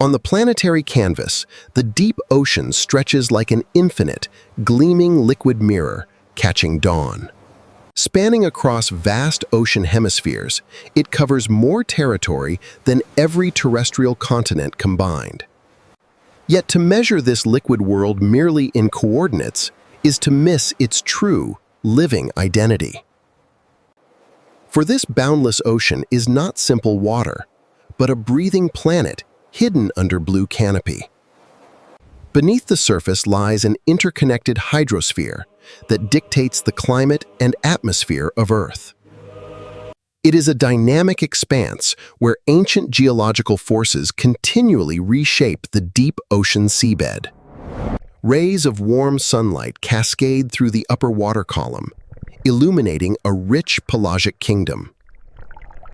On the planetary canvas, the deep ocean stretches like an infinite, gleaming liquid mirror, catching dawn. Spanning across vast ocean hemispheres, it covers more territory than every terrestrial continent combined. Yet to measure this liquid world merely in coordinates is to miss its true, living identity. For this boundless ocean is not simple water, but a breathing planet hidden under blue canopy. Beneath the surface lies an interconnected hydrosphere that dictates the climate and atmosphere of Earth. It is a dynamic expanse where ancient geological forces continually reshape the deep ocean seabed. Rays of warm sunlight cascade through the upper water column, illuminating a rich pelagic kingdom.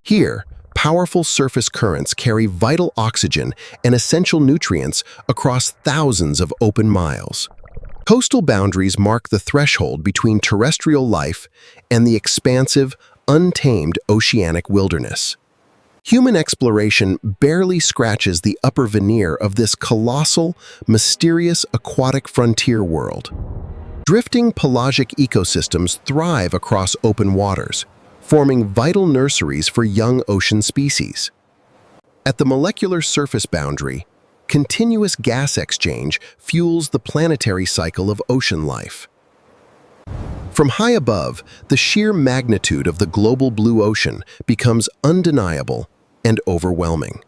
Here, powerful surface currents carry vital oxygen and essential nutrients across thousands of open miles. Coastal boundaries mark the threshold between terrestrial life and the expansive, untamed oceanic wilderness. Human exploration barely scratches the upper veneer of this colossal, mysterious aquatic frontier world. Drifting pelagic ecosystems thrive across open waters, forming vital nurseries for young ocean species. At the molecular surface boundary, continuous gas exchange fuels the planetary cycle of ocean life. From high above, the sheer magnitude of the global blue ocean becomes undeniable and overwhelming.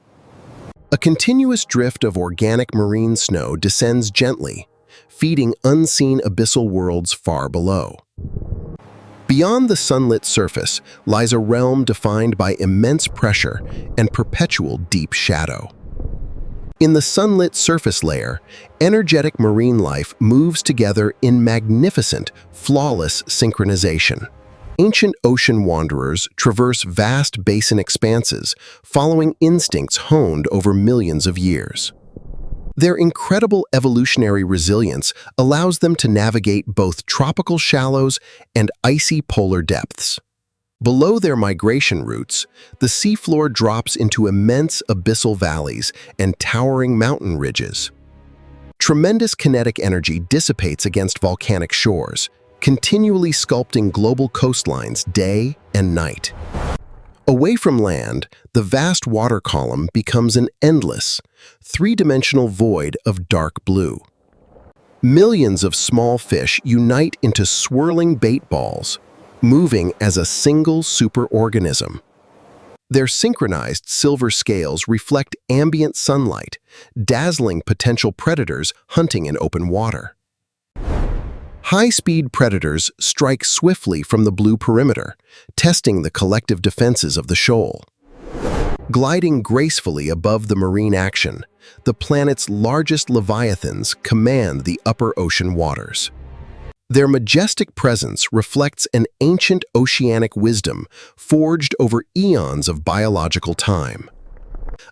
A continuous drift of organic marine snow descends gently, feeding unseen abyssal worlds far below. Beyond the sunlit surface lies a realm defined by immense pressure and perpetual deep shadow. In the sunlit surface layer, energetic marine life moves together in magnificent, flawless synchronization. Ancient ocean wanderers traverse vast basin expanses, following instincts honed over millions of years. Their incredible evolutionary resilience allows them to navigate both tropical shallows and icy polar depths. Below their migration routes, the seafloor drops into immense abyssal valleys and towering mountain ridges. Tremendous kinetic energy dissipates against volcanic shores, continually sculpting global coastlines day and night. Away from land, the vast water column becomes an endless, three-dimensional void of dark blue. Millions of small fish unite into swirling bait balls, moving as a single superorganism. Their synchronized silver scales reflect ambient sunlight, dazzling potential predators hunting in open water. High-speed predators strike swiftly from the blue perimeter, testing the collective defenses of the shoal. Gliding gracefully above the marine action, the planet's largest leviathans command the upper ocean waters. Their majestic presence reflects an ancient oceanic wisdom forged over eons of biological time.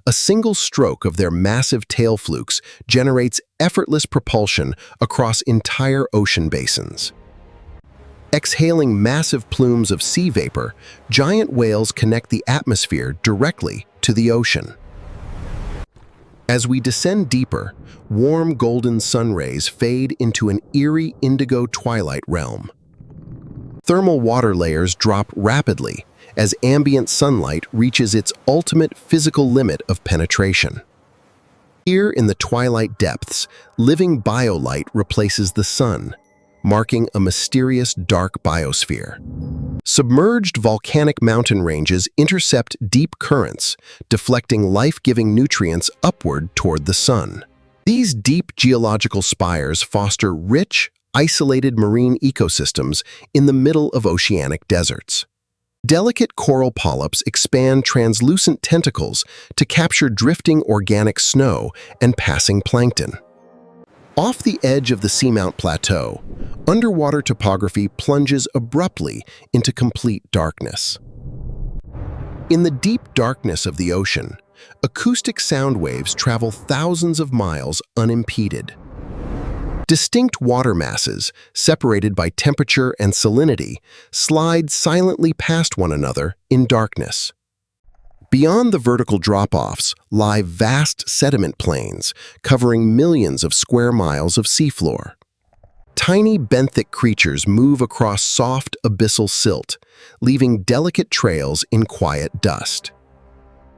A single stroke of their massive tail flukes generates effortless propulsion across entire ocean basins. Exhaling massive plumes of sea vapor, giant whales connect the atmosphere directly to the ocean. As we descend deeper, warm golden sun rays fade into an eerie indigo twilight realm. Thermal water layers drop rapidly as ambient sunlight reaches its ultimate physical limit of penetration. Here in the twilight depths, living biolight replaces the sun, marking a mysterious dark biosphere. Submerged volcanic mountain ranges intercept deep currents, deflecting life-giving nutrients upward toward the sun. These deep geological spires foster rich, isolated marine ecosystems in the middle of oceanic deserts. Delicate coral polyps expand translucent tentacles to capture drifting organic snow and passing plankton. Off the edge of the seamount plateau, underwater topography plunges abruptly into complete darkness. In the deep darkness of the ocean, acoustic sound waves travel thousands of miles unimpeded. Distinct water masses, separated by temperature and salinity, slide silently past one another in darkness. Beyond the vertical drop-offs lie vast sediment plains covering millions of square miles of seafloor. Tiny benthic creatures move across soft abyssal silt, leaving delicate trails in quiet dust.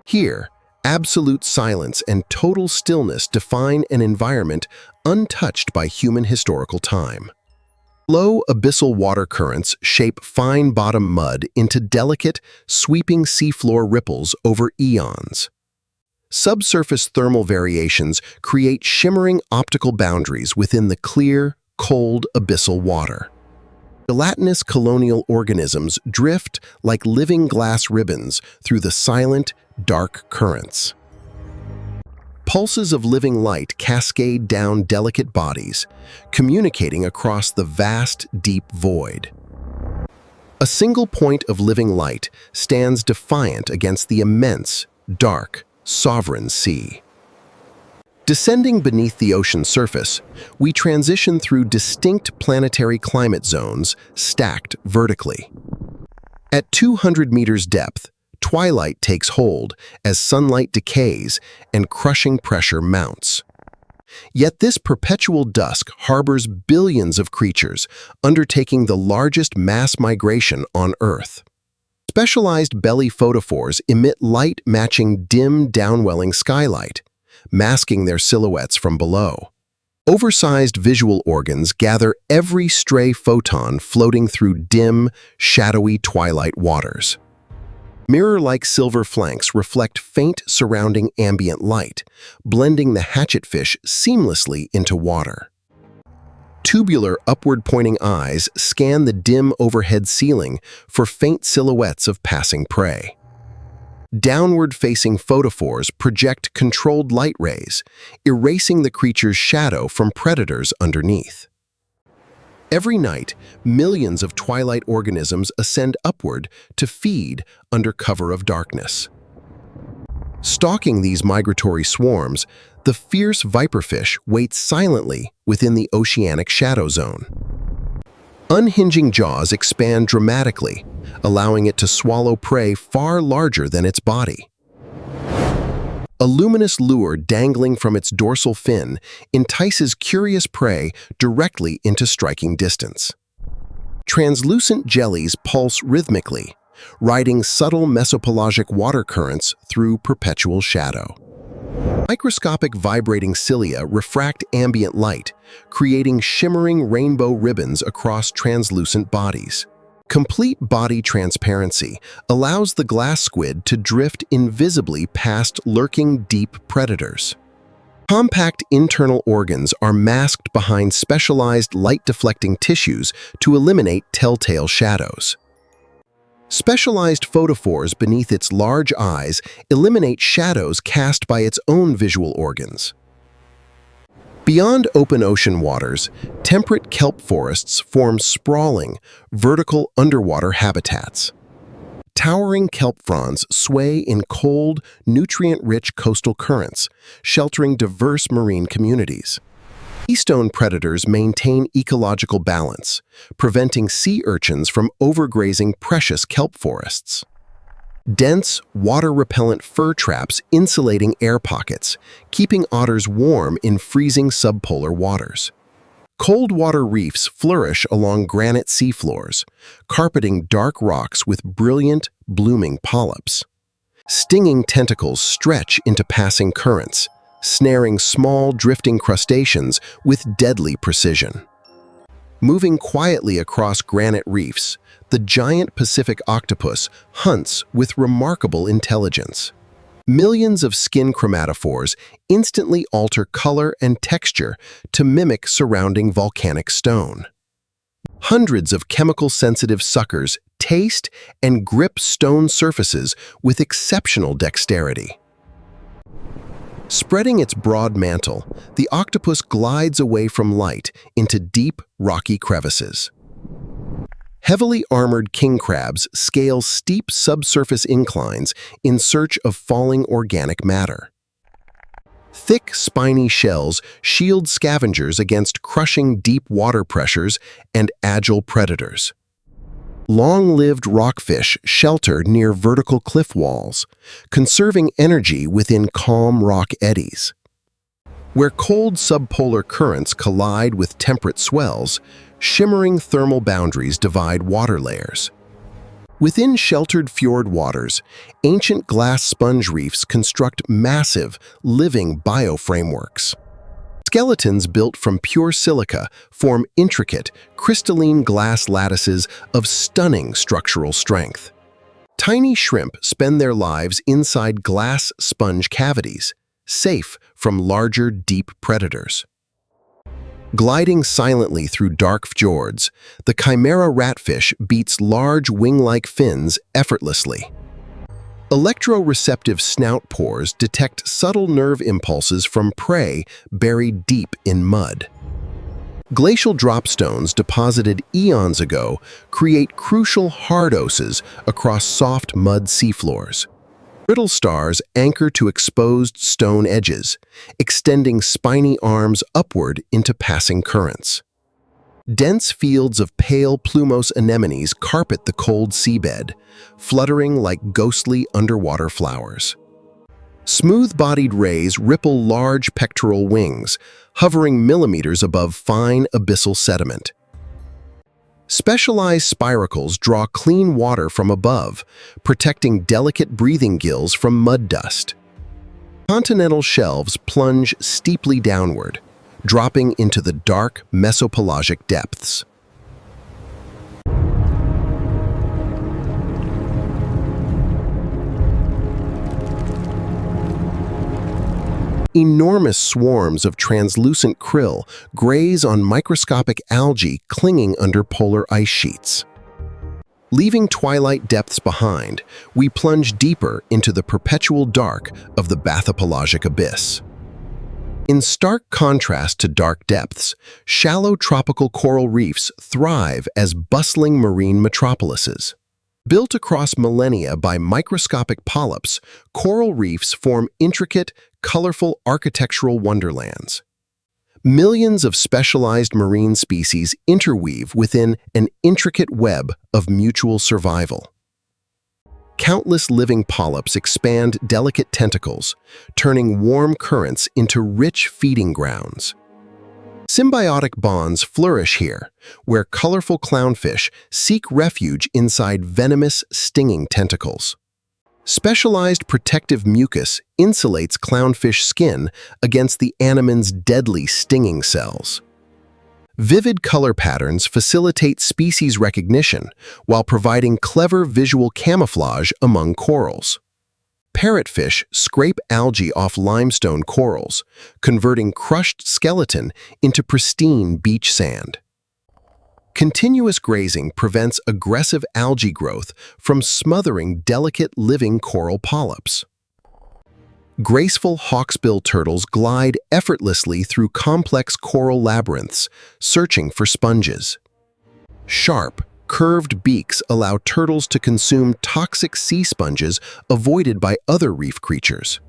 Here, absolute silence and total stillness define an environment untouched by human historical time. Slow abyssal water currents shape fine bottom mud into delicate, sweeping seafloor ripples over eons. Subsurface thermal variations create shimmering optical boundaries within the clear, cold abyssal water. Gelatinous colonial organisms drift like living glass ribbons through the silent, dark currents. Pulses of living light cascade down delicate bodies, communicating across the vast, deep void. A single point of living light stands defiant against the immense, dark, sovereign sea. Descending beneath the ocean surface, we transition through distinct planetary climate zones stacked vertically. At 200 meters depth, Twilight takes hold as sunlight decays and crushing pressure mounts. Yet this perpetual dusk harbors billions of creatures undertaking the largest mass migration on Earth. Specialized belly photophores emit light matching dim downwelling skylight, masking their silhouettes from below. Oversized visual organs gather every stray photon floating through dim, shadowy twilight waters. Mirror-like silver flanks reflect faint surrounding ambient light, blending the hatchetfish seamlessly into water. Tubular upward-pointing eyes scan the dim overhead ceiling for faint silhouettes of passing prey. Downward-facing photophores project controlled light rays, erasing the creature's shadow from predators underneath. Every night, millions of twilight organisms ascend upward to feed under cover of darkness. Stalking these migratory swarms, the fierce viperfish waits silently within the oceanic shadow zone. Unhinging jaws expand dramatically, allowing it to swallow prey far larger than its body. A luminous lure dangling from its dorsal fin entices curious prey directly into striking distance. Translucent jellies pulse rhythmically, riding subtle mesopelagic water currents through perpetual shadow. Microscopic vibrating cilia refract ambient light, creating shimmering rainbow ribbons across translucent bodies. Complete body transparency allows the glass squid to drift invisibly past lurking deep predators. Compact internal organs are masked behind specialized light-deflecting tissues to eliminate telltale shadows. Specialized photophores beneath its large eyes eliminate shadows cast by its own visual organs. Beyond open ocean waters, temperate kelp forests form sprawling, vertical underwater habitats. Towering kelp fronds sway in cold, nutrient-rich coastal currents, sheltering diverse marine communities. Keystone predators maintain ecological balance, preventing sea urchins from overgrazing precious kelp forests. Dense, water-repellent fur traps insulating air pockets, keeping otters warm in freezing subpolar waters. Cold water reefs flourish along granite seafloors, carpeting dark rocks with brilliant, blooming polyps. Stinging tentacles stretch into passing currents, snaring small, drifting crustaceans with deadly precision. Moving quietly across granite reefs, the giant Pacific octopus hunts with remarkable intelligence. Millions of skin chromatophores instantly alter color and texture to mimic surrounding volcanic stone. Hundreds of chemical-sensitive suckers taste and grip stone surfaces with exceptional dexterity. Spreading its broad mantle, the octopus glides away from light into deep, rocky crevices. Heavily armored king crabs scale steep subsurface inclines in search of falling organic matter. Thick, spiny shells shield scavengers against crushing deep water pressures and agile predators. Long-lived rockfish shelter near vertical cliff walls, conserving energy within calm rock eddies. Where cold subpolar currents collide with temperate swells, shimmering thermal boundaries divide water layers. Within sheltered fjord waters, ancient glass sponge reefs construct massive, living bioframeworks. Skeletons built from pure silica form intricate, crystalline glass lattices of stunning structural strength. Tiny shrimp spend their lives inside glass sponge cavities, safe from larger, deep predators. Gliding silently through dark fjords, the chimera ratfish beats large wing-like fins effortlessly. Electroreceptive snout pores detect subtle nerve impulses from prey buried deep in mud. Glacial dropstones deposited eons ago create crucial hardoses across soft mud seafloors. Brittle stars anchor to exposed stone edges, extending spiny arms upward into passing currents. Dense fields of pale plumose anemones carpet the cold seabed, fluttering like ghostly underwater flowers. Smooth-bodied rays ripple large pectoral wings, hovering millimeters above fine abyssal sediment. Specialized spiracles draw clean water from above, protecting delicate breathing gills from mud dust. Continental shelves plunge steeply downward, dropping into the dark mesopelagic depths. Enormous swarms of translucent krill graze on microscopic algae clinging under polar ice sheets. Leaving twilight depths behind, we plunge deeper into the perpetual dark of the bathypelagic abyss. In stark contrast to dark depths, shallow tropical coral reefs thrive as bustling marine metropolises. Built across millennia by microscopic polyps, coral reefs form intricate, colorful architectural wonderlands. Millions of specialized marine species interweave within an intricate web of mutual survival. Countless living polyps expand delicate tentacles, turning warm currents into rich feeding grounds. Symbiotic bonds flourish here, where colorful clownfish seek refuge inside venomous, stinging tentacles. Specialized protective mucus insulates clownfish skin against the anemone's deadly stinging cells. Vivid color patterns facilitate species recognition while providing clever visual camouflage among corals. Parrotfish scrape algae off limestone corals, converting crushed skeleton into pristine beach sand. Continuous grazing prevents aggressive algae growth from smothering delicate living coral polyps. Graceful hawksbill turtles glide effortlessly through complex coral labyrinths, searching for sponges. Sharp, curved beaks allow turtles to consume toxic sea sponges avoided by other reef creatures.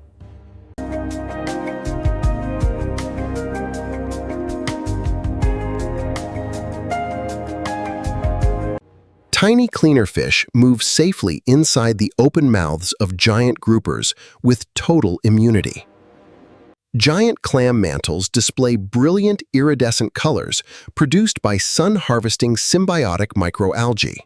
Tiny cleaner fish move safely inside the open mouths of giant groupers with total immunity. Giant clam mantles display brilliant iridescent colors produced by sun-harvesting symbiotic microalgae.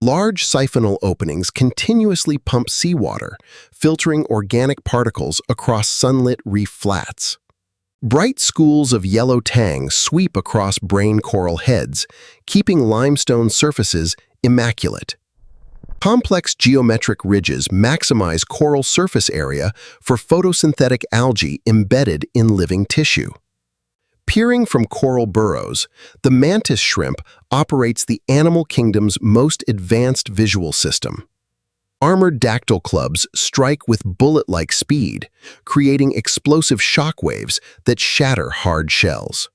Large siphonal openings continuously pump seawater, filtering organic particles across sunlit reef flats. Bright schools of yellow tang sweep across brain coral heads, keeping limestone surfaces immaculate. Complex geometric ridges maximize coral surface area for photosynthetic algae embedded in living tissue. Peering from coral burrows, the mantis shrimp operates the animal kingdom's most advanced visual system. Armored dactyl clubs strike with bullet-like speed, creating explosive shockwaves that shatter hard shells.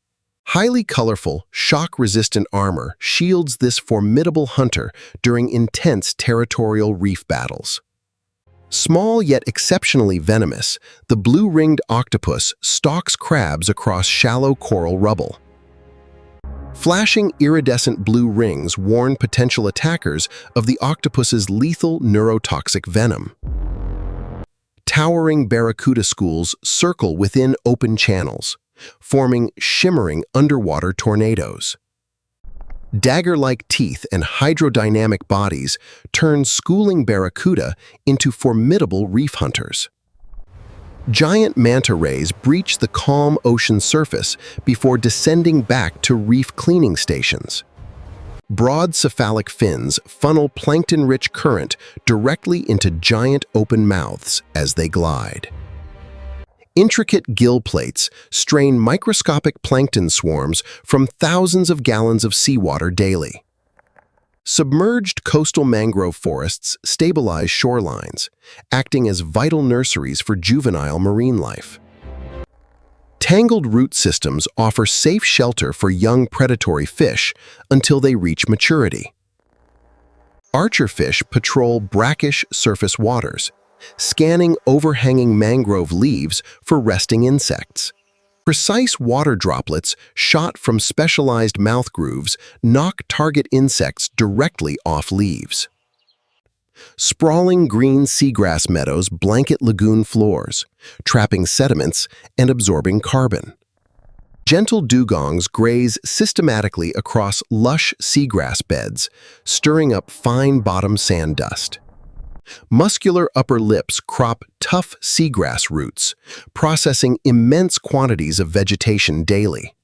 Highly colorful, shock-resistant armor shields this formidable hunter during intense territorial reef battles. Small yet exceptionally venomous, the blue-ringed octopus stalks crabs across shallow coral rubble. Flashing iridescent blue rings warn potential attackers of the octopus's lethal neurotoxic venom. Towering barracuda schools circle within open channels, forming shimmering underwater tornadoes. Dagger-like teeth and hydrodynamic bodies turn schooling barracuda into formidable reef hunters. Giant manta rays breach the calm ocean surface before descending back to reef cleaning stations. Broad cephalic fins funnel plankton-rich current directly into giant open mouths as they glide. Intricate gill plates strain microscopic plankton swarms from thousands of gallons of seawater daily. Submerged coastal mangrove forests stabilize shorelines, acting as vital nurseries for juvenile marine life. Tangled root systems offer safe shelter for young predatory fish until they reach maturity. Archerfish patrol brackish surface waters, scanning overhanging mangrove leaves for resting insects. Precise water droplets shot from specialized mouth grooves knock target insects directly off leaves. Sprawling green seagrass meadows blanket lagoon floors, trapping sediments and absorbing carbon. Gentle dugongs graze systematically across lush seagrass beds, stirring up fine bottom sand dust. Muscular upper lips crop tough seagrass roots, processing immense quantities of vegetation daily.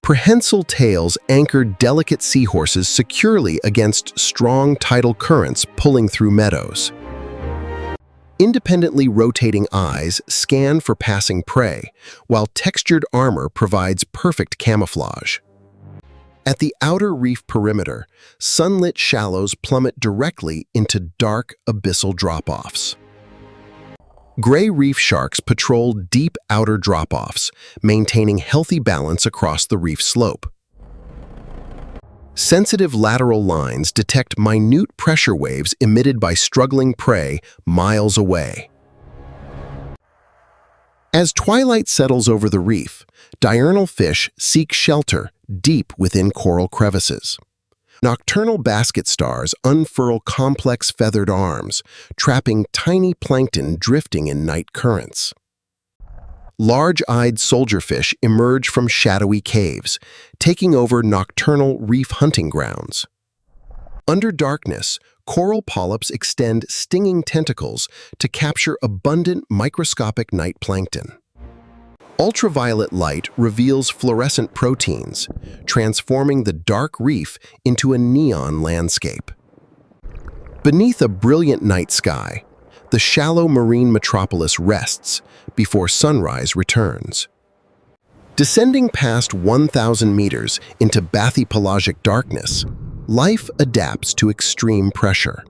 Prehensile tails anchor delicate seahorses securely against strong tidal currents pulling through meadows. Independently rotating eyes scan for passing prey, while textured armor provides perfect camouflage. At the outer reef perimeter, sunlit shallows plummet directly into dark abyssal drop-offs. Gray reef sharks patrol deep outer drop-offs, maintaining healthy balance across the reef slope. Sensitive lateral lines detect minute pressure waves emitted by struggling prey miles away. As twilight settles over the reef, diurnal fish seek shelter deep within coral crevices. Nocturnal basket stars unfurl complex feathered arms, trapping tiny plankton drifting in night currents. Large-eyed soldierfish emerge from shadowy caves, taking over nocturnal reef hunting grounds. Under darkness, coral polyps extend stinging tentacles to capture abundant microscopic night plankton. Ultraviolet light reveals fluorescent proteins, transforming the dark reef into a neon landscape. Beneath a brilliant night sky, the shallow marine metropolis rests before sunrise returns. Descending past 1,000 meters into bathypelagic darkness, life adapts to extreme pressure.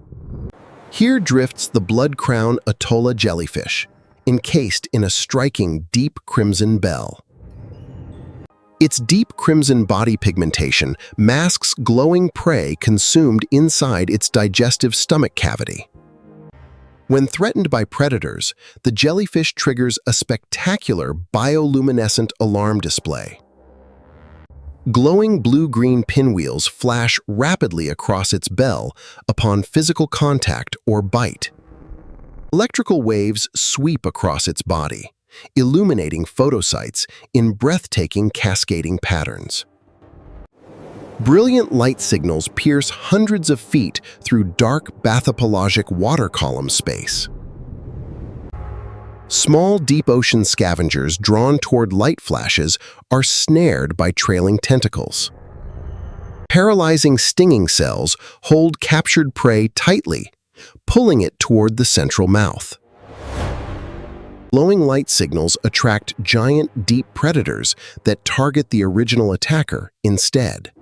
Here drifts the blood-crown Atolla jellyfish, encased in a striking deep crimson bell. Its deep crimson body pigmentation masks glowing prey consumed inside its digestive stomach cavity. When threatened by predators, the jellyfish triggers a spectacular bioluminescent alarm display. Glowing blue-green pinwheels flash rapidly across its bell upon physical contact or bite. Electrical waves sweep across its body, illuminating photosites in breathtaking cascading patterns. Brilliant light signals pierce hundreds of feet through dark bathypelagic water column space. Small deep ocean scavengers drawn toward light flashes are snared by trailing tentacles. Paralyzing stinging cells hold captured prey tightly, pulling it toward the central mouth. Glowing light signals attract giant deep predators that target the original attacker instead.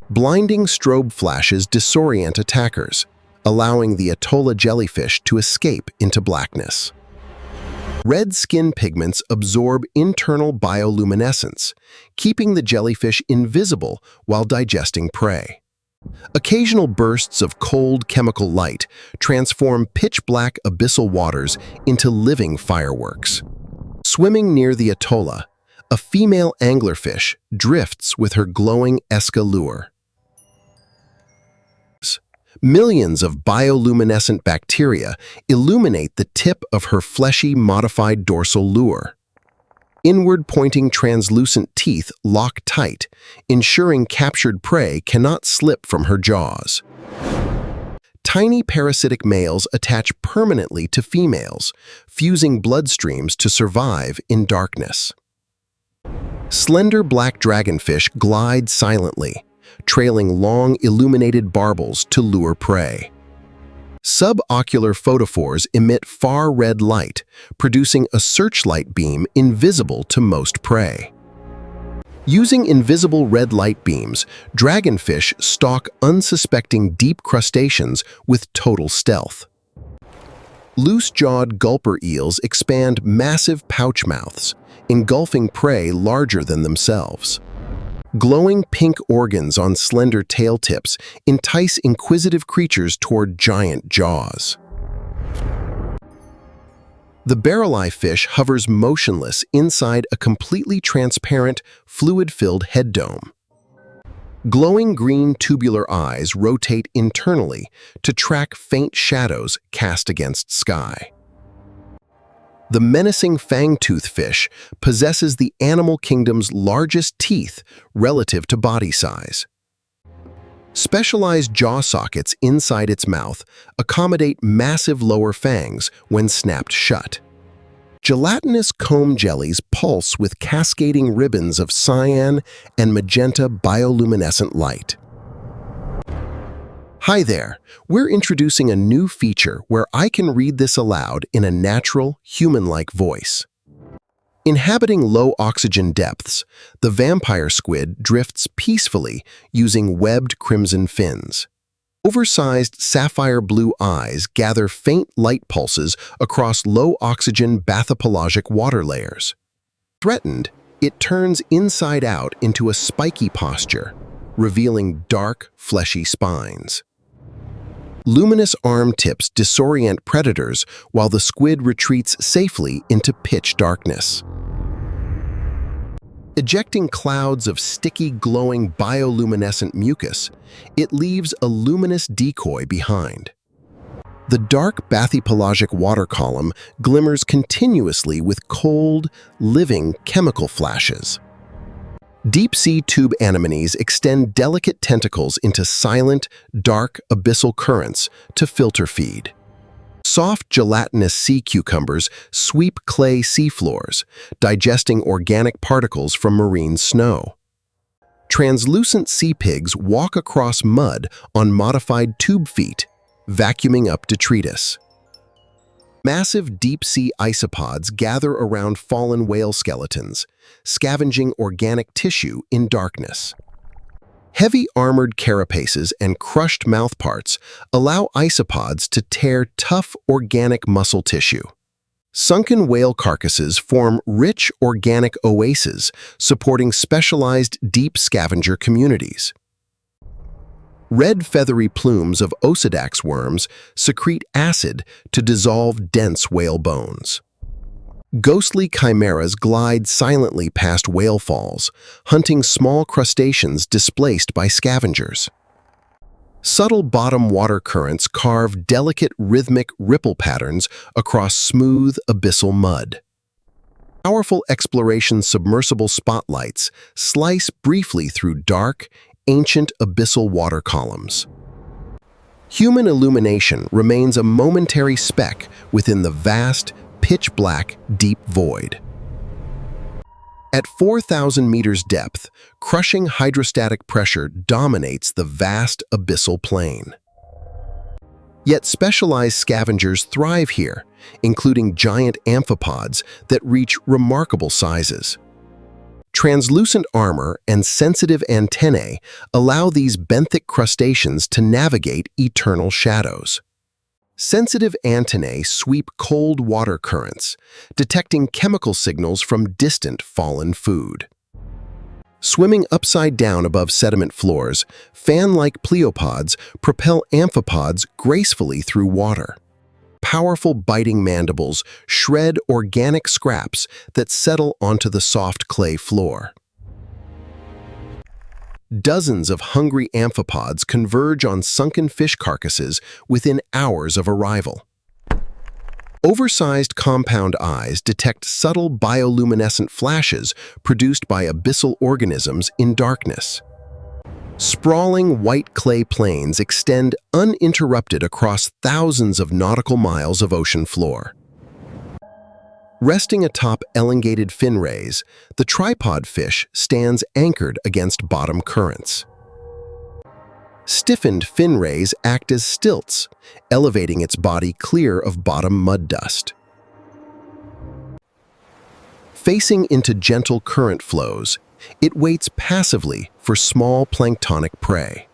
Blinding strobe flashes disorient attackers, allowing the Atolla jellyfish to escape into blackness. Red skin pigments absorb internal bioluminescence, keeping the jellyfish invisible while digesting prey. Occasional bursts of cold chemical light transform pitch-black abyssal waters into living fireworks. Swimming near the Atolla, a female anglerfish drifts with her glowing Esca lure. Millions of bioluminescent bacteria illuminate the tip of her fleshy, modified dorsal lure. Inward-pointing translucent teeth lock tight, ensuring captured prey cannot slip from her jaws. Tiny parasitic males attach permanently to females, fusing bloodstreams to survive in darkness. Slender black dragonfish glide silently, trailing long illuminated barbels to lure prey. Subocular photophores emit far red light, producing a searchlight beam invisible to most prey. Using invisible red light beams, dragonfish stalk unsuspecting deep crustaceans with total stealth. Loose-jawed gulper eels expand massive pouch mouths, engulfing prey larger than themselves. Glowing pink organs on slender tail tips entice inquisitive creatures toward giant jaws. The barrel-eye fish hovers motionless inside a completely transparent, fluid-filled head dome. Glowing green tubular eyes rotate internally to track faint shadows cast against sky. The menacing fangtooth fish possesses the animal kingdom's largest teeth relative to body size. Specialized jaw sockets inside its mouth accommodate massive lower fangs when snapped shut. Gelatinous comb jellies pulse with cascading ribbons of cyan and magenta bioluminescent light. Hi there, we're introducing a new feature where I can read this aloud in a natural, human-like voice. Inhabiting low oxygen depths, the vampire squid drifts peacefully using webbed crimson fins. Oversized sapphire blue eyes gather faint light pulses across low oxygen bathypelagic water layers. Threatened, it turns inside out into a spiky posture, revealing dark, fleshy spines. Luminous arm tips disorient predators while the squid retreats safely into pitch darkness. Ejecting clouds of sticky, glowing bioluminescent mucus, it leaves a luminous decoy behind. The dark bathypelagic water column glimmers continuously with cold, living chemical flashes. Deep-sea tube anemones extend delicate tentacles into silent, dark, abyssal currents to filter feed. Soft, gelatinous sea cucumbers sweep clay seafloors, digesting organic particles from marine snow. Translucent sea pigs walk across mud on modified tube feet, vacuuming up detritus. Massive deep-sea isopods gather around fallen whale skeletons, scavenging organic tissue in darkness. Heavy armored carapaces and crushed mouthparts allow isopods to tear tough organic muscle tissue. Sunken whale carcasses form rich organic oases, supporting specialized deep scavenger communities. Red feathery plumes of Osidax worms secrete acid to dissolve dense whale bones. Ghostly chimeras glide silently past whale falls, hunting small crustaceans displaced by scavengers. Subtle bottom water currents carve delicate rhythmic ripple patterns across smooth abyssal mud. Powerful exploration submersible spotlights slice briefly through dark, ancient abyssal water columns. Human illumination remains a momentary speck within the vast, pitch-black, deep void. At 4,000 meters depth, crushing hydrostatic pressure dominates the vast abyssal plain. Yet specialized scavengers thrive here, including giant amphipods that reach remarkable sizes. Translucent armor and sensitive antennae allow these benthic crustaceans to navigate eternal shadows. Sensitive antennae sweep cold water currents, detecting chemical signals from distant fallen food. Swimming upside down above sediment floors, fan-like pleopods propel amphipods gracefully through water. powerful biting mandibles shred organic scraps that settle onto the soft clay floor. Dozens of hungry amphipods converge on sunken fish carcasses within hours of arrival. Oversized compound eyes detect subtle bioluminescent flashes produced by abyssal organisms in darkness. Sprawling white clay plains extend uninterrupted across thousands of nautical miles of ocean floor. Resting atop elongated fin rays, the tripod fish stands anchored against bottom currents. Stiffened fin rays act as stilts, elevating its body clear of bottom mud dust. Facing into gentle current flows, it waits passively for small planktonic prey.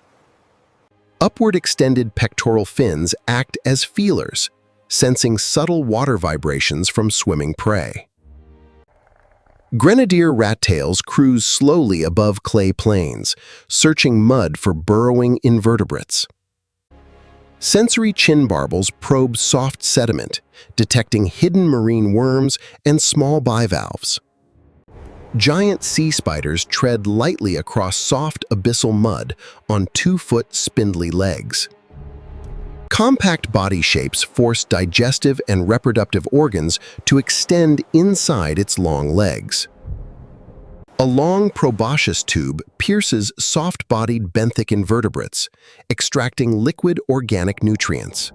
Upward extended pectoral fins act as feelers, sensing subtle water vibrations from swimming prey. Grenadier rattails cruise slowly above clay plains, searching mud for burrowing invertebrates. Sensory chin barbels probe soft sediment, detecting hidden marine worms and small bivalves. Giant sea spiders tread lightly across soft abyssal mud on 2-foot spindly legs. Compact body shapes force digestive and reproductive organs to extend inside its long legs. A long proboscis tube pierces soft-bodied benthic invertebrates, extracting liquid organic nutrients.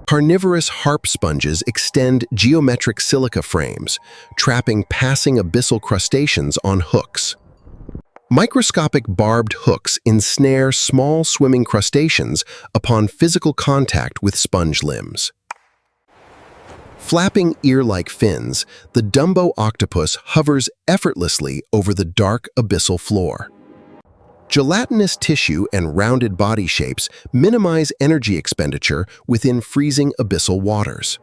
Carnivorous harp sponges extend geometric silica frames, trapping passing abyssal crustaceans on hooks. Microscopic barbed hooks ensnare small swimming crustaceans upon physical contact with sponge limbs. Flapping ear-like fins, the Dumbo octopus hovers effortlessly over the dark abyssal floor. Gelatinous tissue and rounded body shapes minimize energy expenditure within freezing abyssal waters.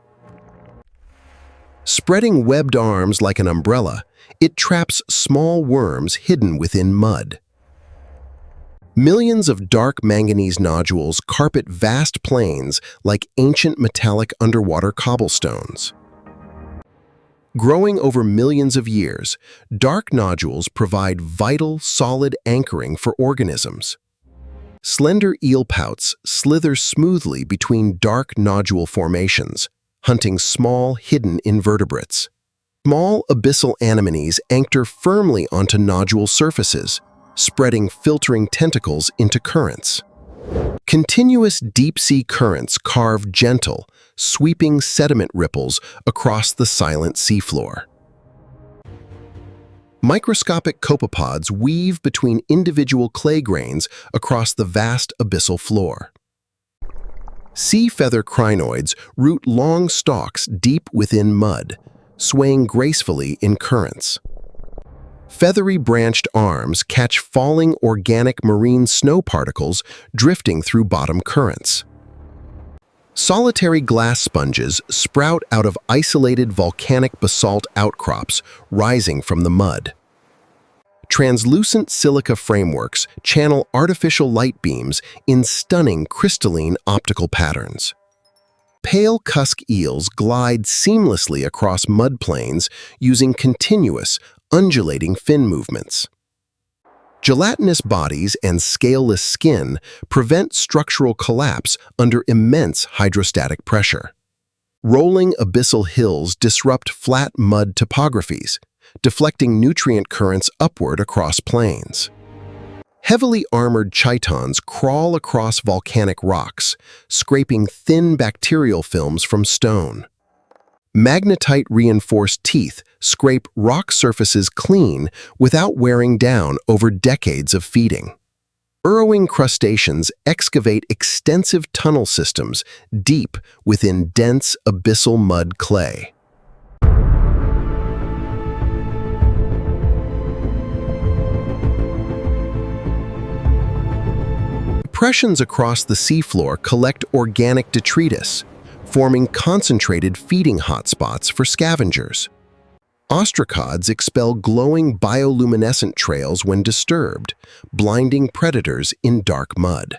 Spreading webbed arms like an umbrella, it traps small worms hidden within mud. Millions of dark manganese nodules carpet vast plains like ancient metallic underwater cobblestones. Growing over millions of years, dark nodules provide vital, solid anchoring for organisms. Slender eelpouts slither smoothly between dark nodule formations, hunting small, hidden invertebrates. Small abyssal anemones anchor firmly onto nodule surfaces, spreading filtering tentacles into currents. Continuous deep-sea currents carve gentle, sweeping sediment ripples across the silent seafloor. Microscopic copepods weave between individual clay grains across the vast abyssal floor. Sea feather crinoids root long stalks deep within mud, swaying gracefully in currents. Feathery branched arms catch falling organic marine snow particles drifting through bottom currents. Solitary glass sponges sprout out of isolated volcanic basalt outcrops rising from the mud. Translucent silica frameworks channel artificial light beams in stunning crystalline optical patterns. Pale cusk eels glide seamlessly across mud plains using continuous, undulating fin movements. Gelatinous bodies and scaleless skin prevent structural collapse under immense hydrostatic pressure. Rolling abyssal hills disrupt flat mud topographies, deflecting nutrient currents upward across plains. Heavily armored chitons crawl across volcanic rocks, scraping thin bacterial films from stone. Magnetite-reinforced teeth scrape rock surfaces clean without wearing down over decades of feeding. Burrowing crustaceans excavate extensive tunnel systems deep within dense abyssal mud clay. Depressions across the seafloor collect organic detritus, forming concentrated feeding hotspots for scavengers. Ostracods expel glowing bioluminescent trails when disturbed, blinding predators in dark mud.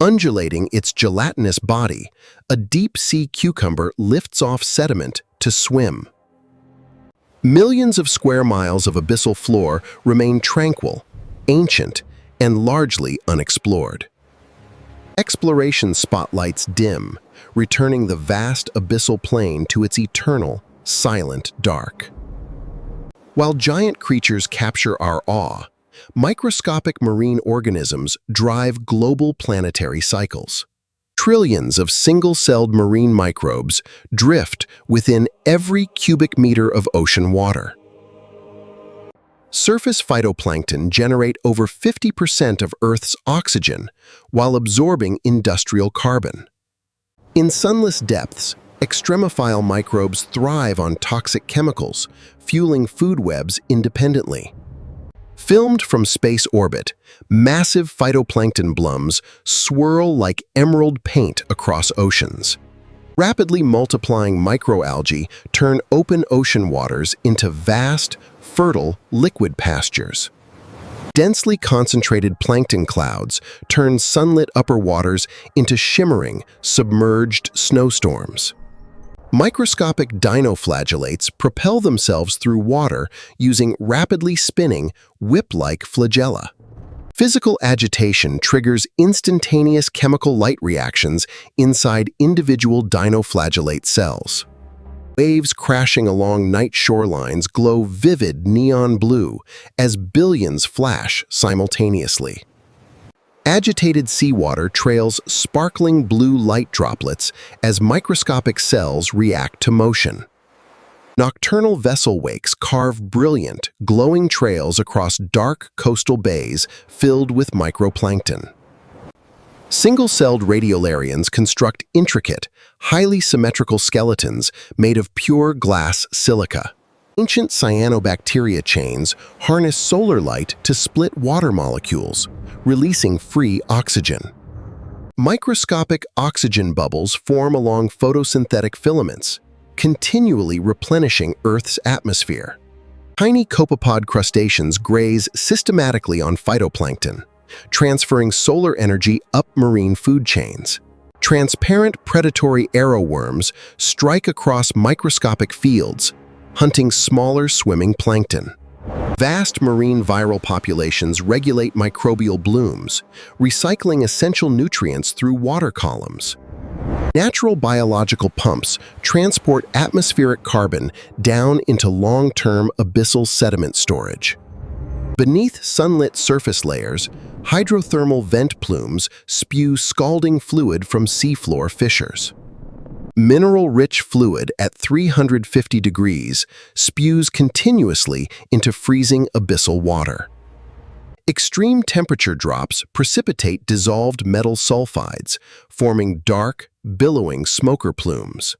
Undulating its gelatinous body, a deep-sea cucumber lifts off sediment to swim. Millions of square miles of abyssal floor remain tranquil, ancient, and largely unexplored. Exploration spotlights dim, returning the vast abyssal plain to its eternal, silent dark. While giant creatures capture our awe, microscopic marine organisms drive global planetary cycles. Trillions of single-celled marine microbes drift within every cubic meter of ocean water. Surface phytoplankton generate over 50% of Earth's oxygen while absorbing industrial carbon. In sunless depths, extremophile microbes thrive on toxic chemicals, fueling food webs independently. Filmed from space orbit, massive phytoplankton blooms swirl like emerald paint across oceans. Rapidly multiplying microalgae turn open ocean waters into vast, fertile liquid pastures. Densely concentrated plankton clouds turn sunlit upper waters into shimmering, submerged snowstorms. Microscopic dinoflagellates propel themselves through water using rapidly spinning, whip-like flagella. Physical agitation triggers instantaneous chemical light reactions inside individual dinoflagellate cells. Waves crashing along night shorelines glow vivid neon blue as billions flash simultaneously. Agitated seawater trails sparkling blue light droplets as microscopic cells react to motion. Nocturnal vessel wakes carve brilliant, glowing trails across dark coastal bays filled with microplankton. Single-celled radiolarians construct intricate, highly symmetrical skeletons made of pure glass silica. Ancient cyanobacteria chains harness solar light to split water molecules, releasing free oxygen. Microscopic oxygen bubbles form along photosynthetic filaments, continually replenishing Earth's atmosphere. Tiny copepod crustaceans graze systematically on phytoplankton, transferring solar energy up marine food chains. Transparent predatory arrowworms strike across microscopic fields, hunting smaller swimming plankton. Vast marine viral populations regulate microbial blooms, recycling essential nutrients through water columns. Natural biological pumps transport atmospheric carbon down into long-term abyssal sediment storage. Beneath sunlit surface layers, hydrothermal vent plumes spew scalding fluid from seafloor fissures. Mineral-rich fluid at 350 degrees spews continuously into freezing abyssal water. Extreme temperature drops precipitate dissolved metal sulfides, forming dark, billowing smoker plumes.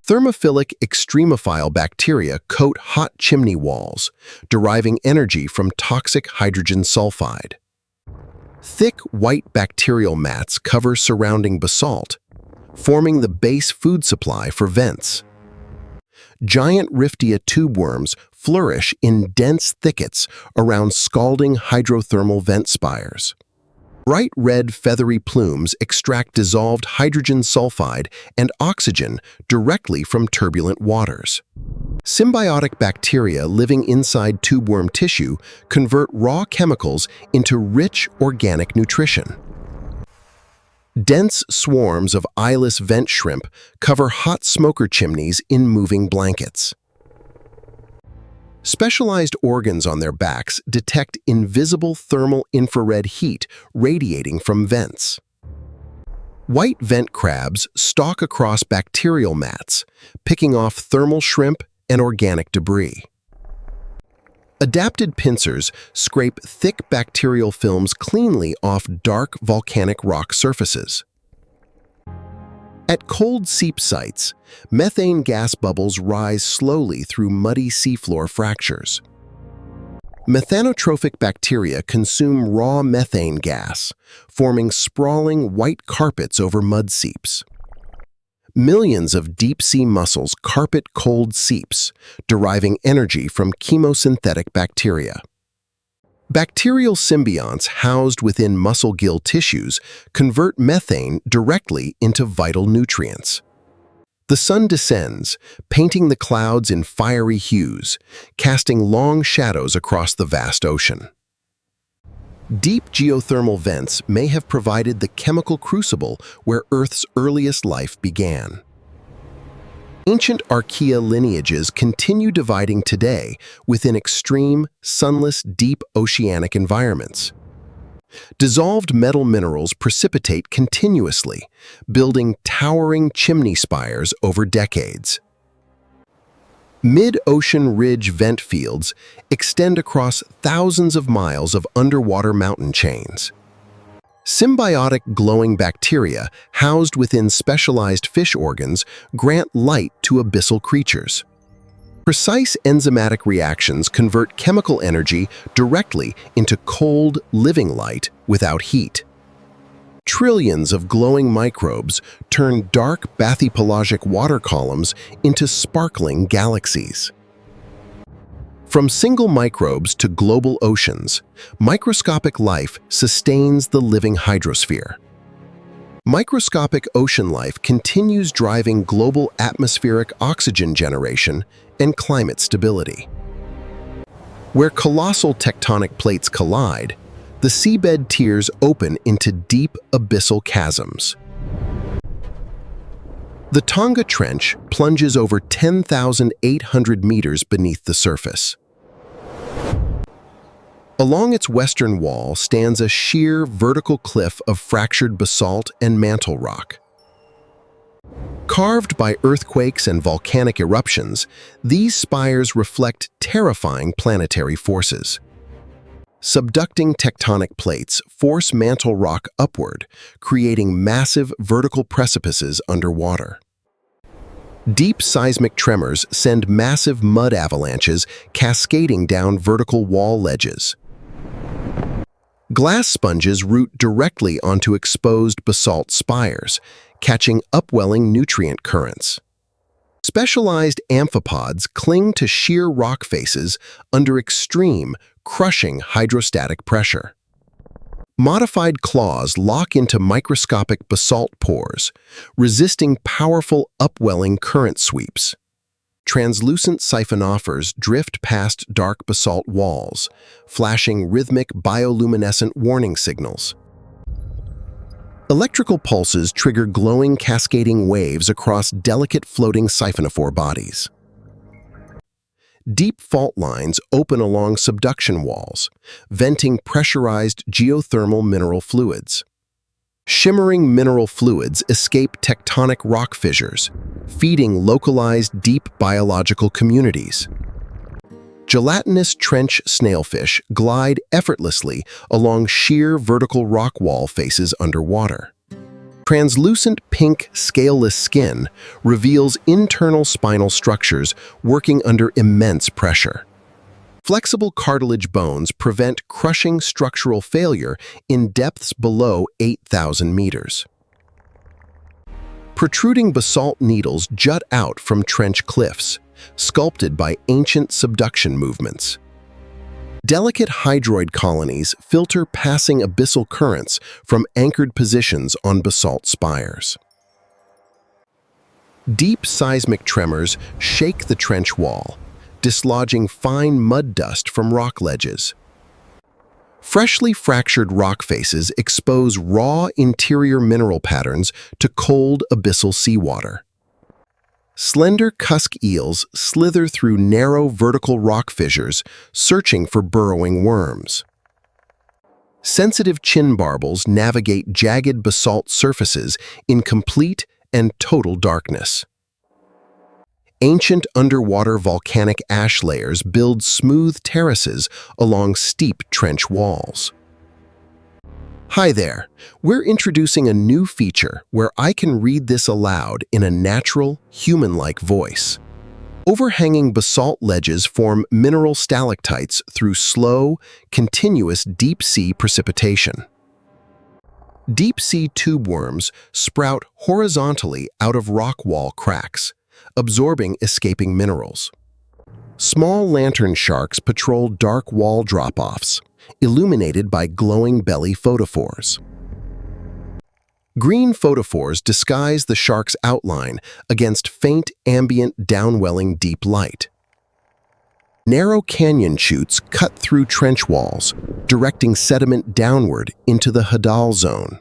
Thermophilic extremophile bacteria coat hot chimney walls, deriving energy from toxic hydrogen sulfide. Thick white bacterial mats cover surrounding basalt, forming the base food supply for vents. Giant Riftia tubeworms flourish in dense thickets around scalding hydrothermal vent spires. Bright red feathery plumes extract dissolved hydrogen sulfide and oxygen directly from turbulent waters. Symbiotic bacteria living inside tubeworm tissue convert raw chemicals into rich organic nutrition. Dense swarms of eyeless vent shrimp cover hot smoker chimneys in moving blankets. Specialized organs on their backs detect invisible thermal infrared heat radiating from vents. White vent crabs stalk across bacterial mats, picking off thermal shrimp and organic debris. Adapted pincers scrape thick bacterial films cleanly off dark volcanic rock surfaces. At cold seep sites, methane gas bubbles rise slowly through muddy seafloor fractures. Methanotrophic bacteria consume raw methane gas, forming sprawling white carpets over mud seeps. Millions of deep-sea mussels carpet cold seeps, deriving energy from chemosynthetic bacteria. Bacterial symbionts housed within muscle gill tissues convert methane directly into vital nutrients. The sun descends, painting the clouds in fiery hues, casting long shadows across the vast ocean. Deep geothermal vents may have provided the chemical crucible where Earth's earliest life began. Ancient archaea lineages continue dividing today within extreme, sunless, deep oceanic environments. Dissolved metal minerals precipitate continuously, building towering chimney spires over decades. Mid-ocean ridge vent fields extend across thousands of miles of underwater mountain chains. Symbiotic glowing bacteria housed within specialized fish organs grant light to abyssal creatures. Precise enzymatic reactions convert chemical energy directly into cold, living light without heat. Trillions of glowing microbes turn dark bathypelagic water columns into sparkling galaxies. From single microbes to global oceans, microscopic life sustains the living hydrosphere. Microscopic ocean life continues driving global atmospheric oxygen generation and climate stability. Where colossal tectonic plates collide, the seabed tiers open into deep abyssal chasms. The Tonga Trench plunges over 10,800 meters beneath the surface. Along its western wall stands a sheer vertical cliff of fractured basalt and mantle rock. Carved by earthquakes and volcanic eruptions, these spires reflect terrifying planetary forces. Subducting tectonic plates force mantle rock upward, creating massive vertical precipices underwater. Deep seismic tremors send massive mud avalanches cascading down vertical wall ledges. Glass sponges root directly onto exposed basalt spires, catching upwelling nutrient currents. Specialized amphipods cling to sheer rock faces under extreme, crushing hydrostatic pressure. Modified claws lock into microscopic basalt pores, resisting powerful upwelling current sweeps. Translucent siphonophores drift past dark basalt walls, flashing rhythmic bioluminescent warning signals. Electrical pulses trigger glowing cascading waves across delicate floating siphonophore bodies. Deep fault lines open along subduction walls, venting pressurized geothermal mineral fluids. Shimmering mineral fluids escape tectonic rock fissures, feeding localized deep biological communities. Gelatinous trench snailfish glide effortlessly along sheer vertical rock wall faces underwater. Translucent pink, scaleless skin reveals internal spinal structures working under immense pressure. Flexible cartilage bones prevent crushing structural failure in depths below 8,000 meters. Protruding basalt needles jut out from trench cliffs, sculpted by ancient subduction movements. Delicate hydroid colonies filter passing abyssal currents from anchored positions on basalt spires. Deep seismic tremors shake the trench wall, dislodging fine mud dust from rock ledges. Freshly fractured rock faces expose raw interior mineral patterns to cold abyssal seawater. Slender cusk eels slither through narrow vertical rock fissures, searching for burrowing worms. Sensitive chin barbels navigate jagged basalt surfaces in complete and total darkness. Ancient underwater volcanic ash layers build smooth terraces along steep trench walls. Hi there, we're introducing a new feature where I can read this aloud in a natural, human-like voice. Overhanging basalt ledges form mineral stalactites through slow, continuous deep-sea precipitation. Deep-sea tube worms sprout horizontally out of rock wall cracks, absorbing escaping minerals. Small lantern sharks patrol dark wall drop-offs, illuminated by glowing belly photophores. Green photophores disguise the shark's outline against faint ambient downwelling deep light. Narrow canyon chutes cut through trench walls, directing sediment downward into the Hadal zone.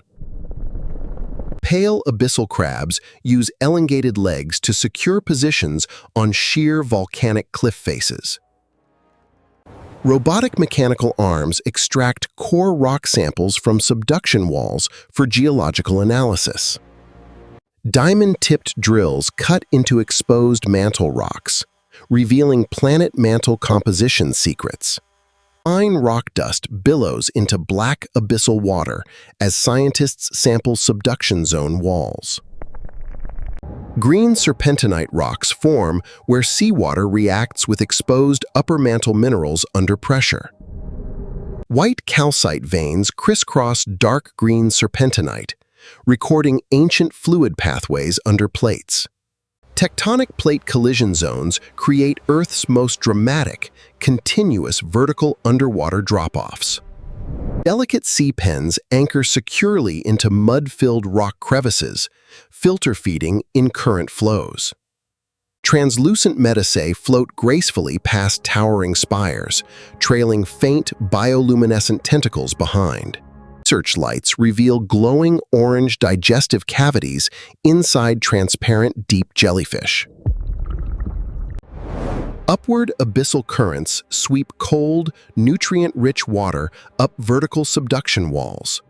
Pale abyssal crabs use elongated legs to secure positions on sheer volcanic cliff faces. Robotic mechanical arms extract core rock samples from subduction walls for geological analysis. Diamond-tipped drills cut into exposed mantle rocks, revealing planet mantle composition secrets. Fine rock dust billows into black abyssal water as scientists sample subduction zone walls. Green serpentinite rocks form where seawater reacts with exposed upper mantle minerals under pressure. White calcite veins crisscross dark green serpentinite, recording ancient fluid pathways under plates. Tectonic plate collision zones create Earth's most dramatic, continuous vertical underwater drop-offs. Delicate sea pens anchor securely into mud-filled rock crevices, filter feeding in current flows. Translucent metasae float gracefully past towering spires, trailing faint bioluminescent tentacles behind. Searchlights reveal glowing orange digestive cavities inside transparent deep jellyfish. Upward abyssal currents sweep cold, nutrient-rich water up vertical subduction walls.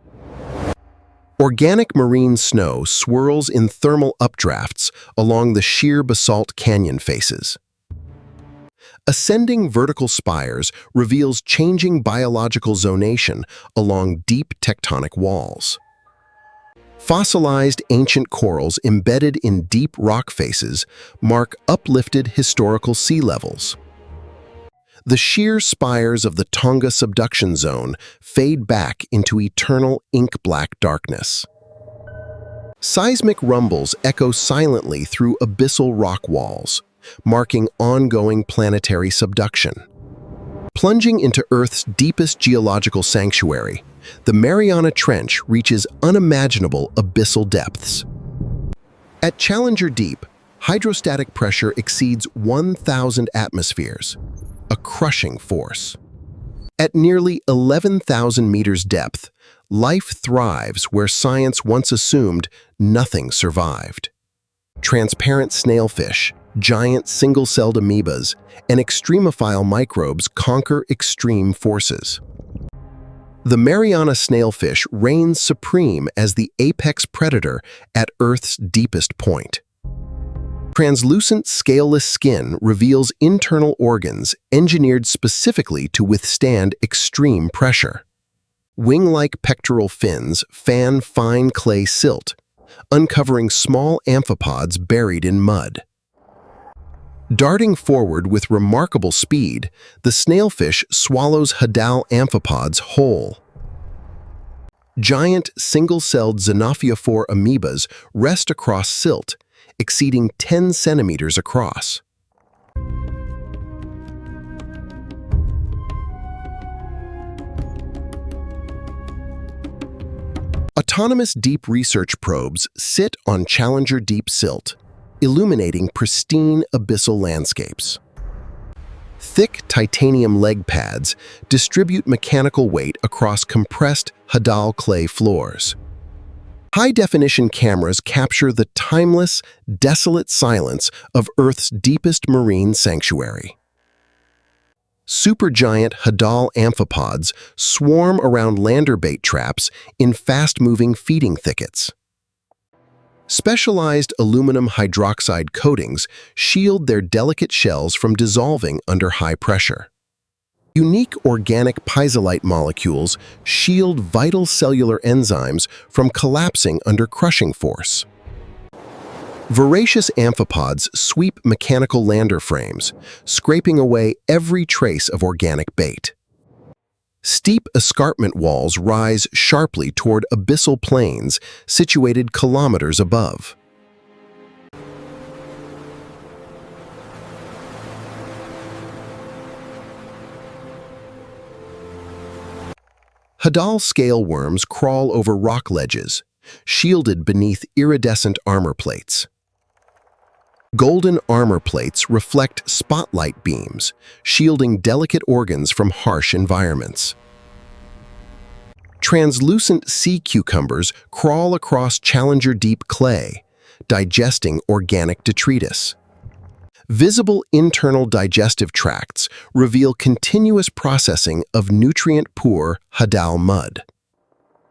Organic marine snow swirls in thermal updrafts along the sheer basalt canyon faces. Ascending vertical spires reveals changing biological zonation along deep tectonic walls. Fossilized ancient corals embedded in deep rock faces mark uplifted historical sea levels. The sheer spires of the Tonga subduction zone fade back into eternal ink-black darkness. Seismic rumbles echo silently through abyssal rock walls, marking ongoing planetary subduction. Plunging into Earth's deepest geological sanctuary, the Mariana Trench reaches unimaginable abyssal depths. At Challenger Deep, hydrostatic pressure exceeds 1,000 atmospheres, a crushing force. At nearly 11,000 meters depth, life thrives where science once assumed nothing survived. Transparent snailfish, giant single-celled amoebas, and extremophile microbes conquer extreme forces. The Mariana snailfish reigns supreme as the apex predator at Earth's deepest point. Translucent, scaleless skin reveals internal organs engineered specifically to withstand extreme pressure. Wing-like pectoral fins fan fine clay silt, uncovering small amphipods buried in mud. Darting forward with remarkable speed, the snailfish swallows Hadal amphipods whole. Giant single-celled xenophyophore amoebas rest across silt, exceeding 10 centimeters across. Autonomous deep research probes sit on Challenger Deep silt, illuminating pristine abyssal landscapes. Thick titanium leg pads distribute mechanical weight across compressed Hadal clay floors. High-definition cameras capture the timeless, desolate silence of Earth's deepest marine sanctuary. Supergiant Hadal amphipods swarm around lander bait traps in fast-moving feeding thickets. Specialized aluminum hydroxide coatings shield their delicate shells from dissolving under high pressure. Unique organic pisolite molecules shield vital cellular enzymes from collapsing under crushing force. Voracious amphipods sweep mechanical lander frames, scraping away every trace of organic bait. Steep escarpment walls rise sharply toward abyssal plains situated kilometers above. Hadal scale worms crawl over rock ledges, shielded beneath iridescent armor plates. Golden armor plates reflect spotlight beams, shielding delicate organs from harsh environments. Translucent sea cucumbers crawl across Challenger Deep clay, digesting organic detritus. Visible internal digestive tracts reveal continuous processing of nutrient-poor Hadal mud.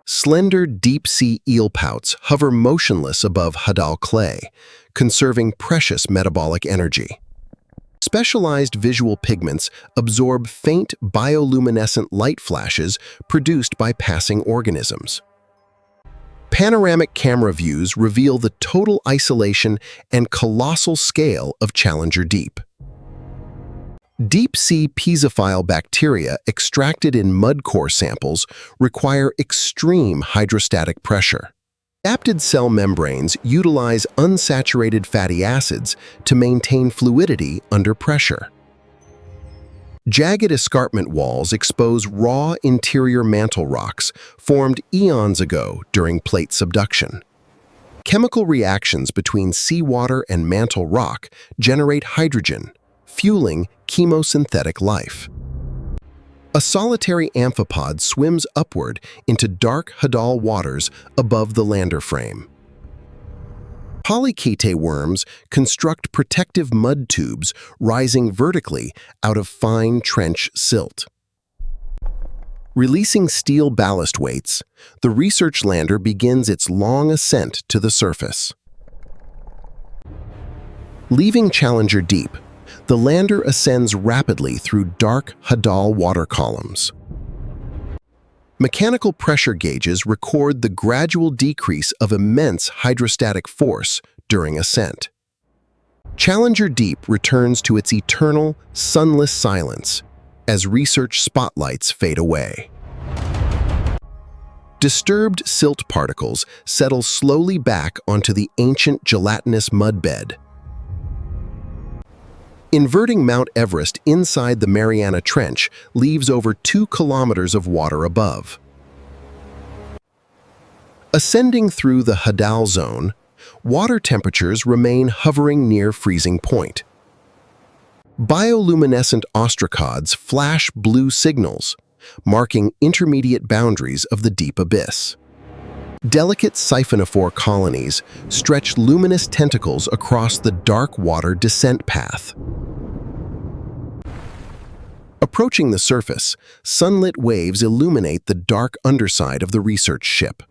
Slender deep-sea eelpouts hover motionless above Hadal clay, conserving precious metabolic energy. Specialized visual pigments absorb faint bioluminescent light flashes produced by passing organisms. Panoramic camera views reveal the total isolation and colossal scale of Challenger Deep. Deep-sea piezophile bacteria extracted in mud core samples require extreme hydrostatic pressure. Adapted cell membranes utilize unsaturated fatty acids to maintain fluidity under pressure. Jagged escarpment walls expose raw interior mantle rocks formed eons ago during plate subduction. Chemical reactions between seawater and mantle rock generate hydrogen, fueling chemosynthetic life. A solitary amphipod swims upward into dark Hadal waters above the lander frame. Polychaetae worms construct protective mud tubes rising vertically out of fine trench silt. Releasing steel ballast weights, the research lander begins its long ascent to the surface. Leaving Challenger Deep, the lander ascends rapidly through dark Hadal water columns. Mechanical pressure gauges record the gradual decrease of immense hydrostatic force during ascent. Challenger Deep returns to its eternal, sunless silence as research spotlights fade away. Disturbed silt particles settle slowly back onto the ancient gelatinous mudbed. Inverting Mount Everest inside the Mariana Trench leaves over 2 kilometers of water above. Ascending through the Hadal zone, water temperatures remain hovering near freezing point. Bioluminescent ostracods flash blue signals, marking intermediate boundaries of the deep abyss. Delicate siphonophore colonies stretch luminous tentacles across the dark water descent path. Approaching the surface, sunlit waves illuminate the dark underside of the research ship.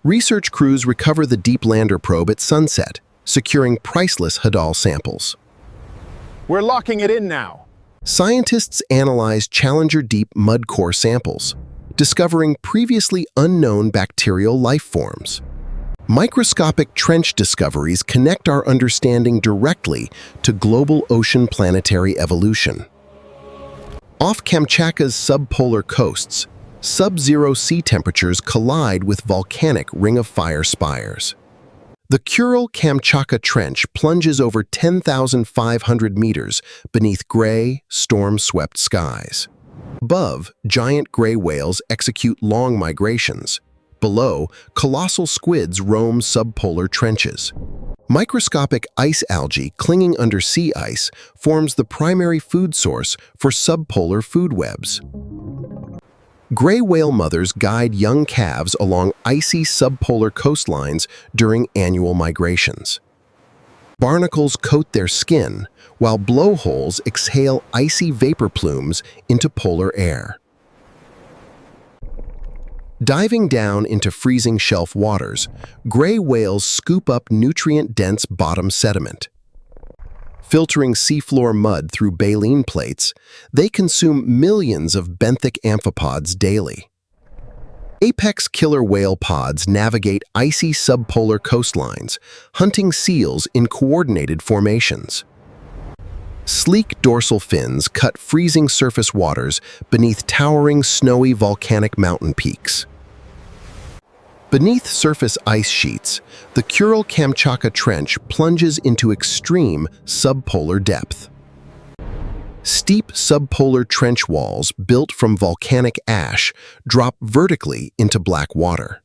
Research crews recover the deep lander probe at sunset, securing priceless Hadal samples. We're locking it in now. Scientists analyze Challenger Deep mud core samples, discovering previously unknown bacterial life forms. Microscopic trench discoveries connect our understanding directly to global ocean planetary evolution. Off Kamchatka's subpolar coasts, sub-zero sea temperatures collide with volcanic Ring of Fire spires. The Ural-Kamchatka Trench plunges over 10,500 meters beneath gray, storm-swept skies. Above, giant gray whales execute long migrations. Below, colossal squids roam subpolar trenches. Microscopic ice algae clinging under sea ice forms the primary food source for subpolar food webs. Gray whale mothers guide young calves along icy subpolar coastlines during annual migrations. Barnacles coat their skin, while blowholes exhale icy vapor plumes into polar air. Diving down into freezing shelf waters, gray whales scoop up nutrient-dense bottom sediment. Filtering seafloor mud through baleen plates, they consume millions of benthic amphipods daily. Apex killer whale pods navigate icy subpolar coastlines, hunting seals in coordinated formations. Sleek dorsal fins cut freezing surface waters beneath towering snowy volcanic mountain peaks. Beneath surface ice sheets, the Ural-Kamchatka Trench plunges into extreme subpolar depth. Steep subpolar trench walls built from volcanic ash drop vertically into black water.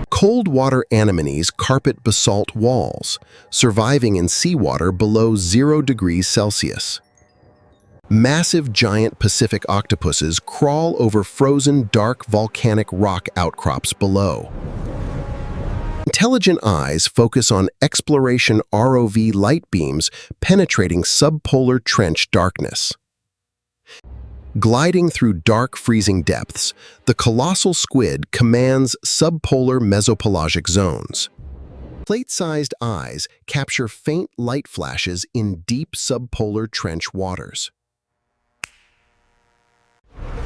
Cold water anemones carpet basalt walls, surviving in seawater below 0 degrees Celsius. Massive giant Pacific octopuses crawl over frozen dark volcanic rock outcrops below. Intelligent eyes focus on exploration ROV light beams penetrating subpolar trench darkness. Gliding through dark freezing depths, the colossal squid commands subpolar mesopelagic zones. Plate-sized eyes capture faint light flashes in deep subpolar trench waters.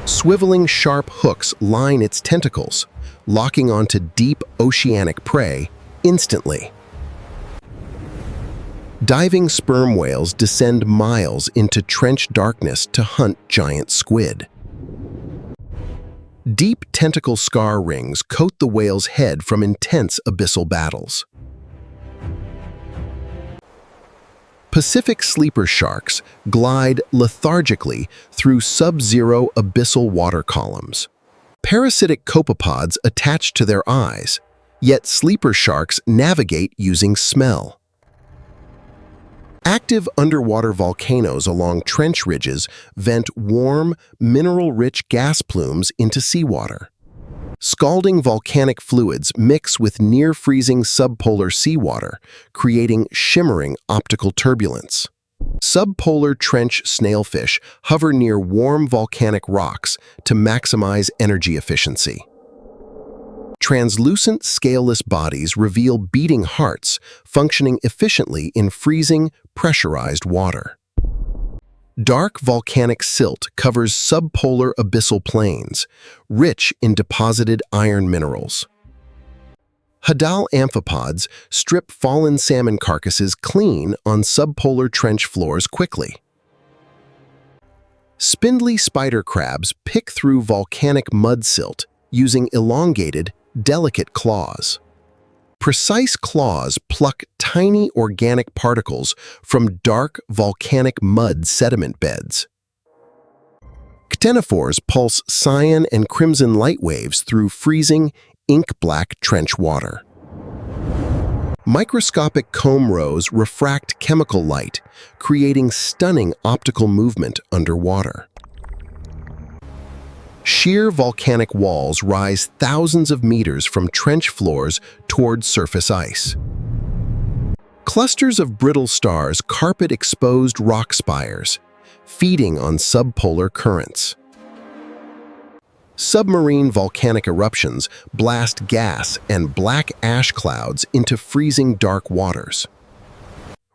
Swiveling sharp hooks line its tentacles, locking onto deep oceanic prey instantly. Diving sperm whales descend miles into trench darkness to hunt giant squid. Deep tentacle scar rings coat the whale's head from intense abyssal battles. Pacific sleeper sharks glide lethargically through sub-zero abyssal water columns. Parasitic copepods attach to their eyes, yet sleeper sharks navigate using smell. Active underwater volcanoes along trench ridges vent warm, mineral-rich gas plumes into seawater. Scalding volcanic fluids mix with near-freezing subpolar seawater, creating shimmering optical turbulence. Subpolar trench snailfish hover near warm volcanic rocks to maximize energy efficiency. Translucent, scaleless bodies reveal beating hearts functioning efficiently in freezing, pressurized water. Dark volcanic silt covers subpolar abyssal plains, rich in deposited iron minerals. Hadal amphipods strip fallen salmon carcasses clean on subpolar trench floors quickly. Spindly spider crabs pick through volcanic mud silt using elongated, delicate claws. Precise claws pluck tiny organic particles from dark volcanic mud sediment beds. Ctenophores pulse cyan and crimson light waves through freezing, ink-black trench water. Microscopic comb rows refract chemical light, creating stunning optical movement underwater. Sheer volcanic walls rise thousands of meters from trench floors toward surface ice. Clusters of brittle stars carpet exposed rock spires, feeding on subpolar currents. Submarine volcanic eruptions blast gas and black ash clouds into freezing dark waters.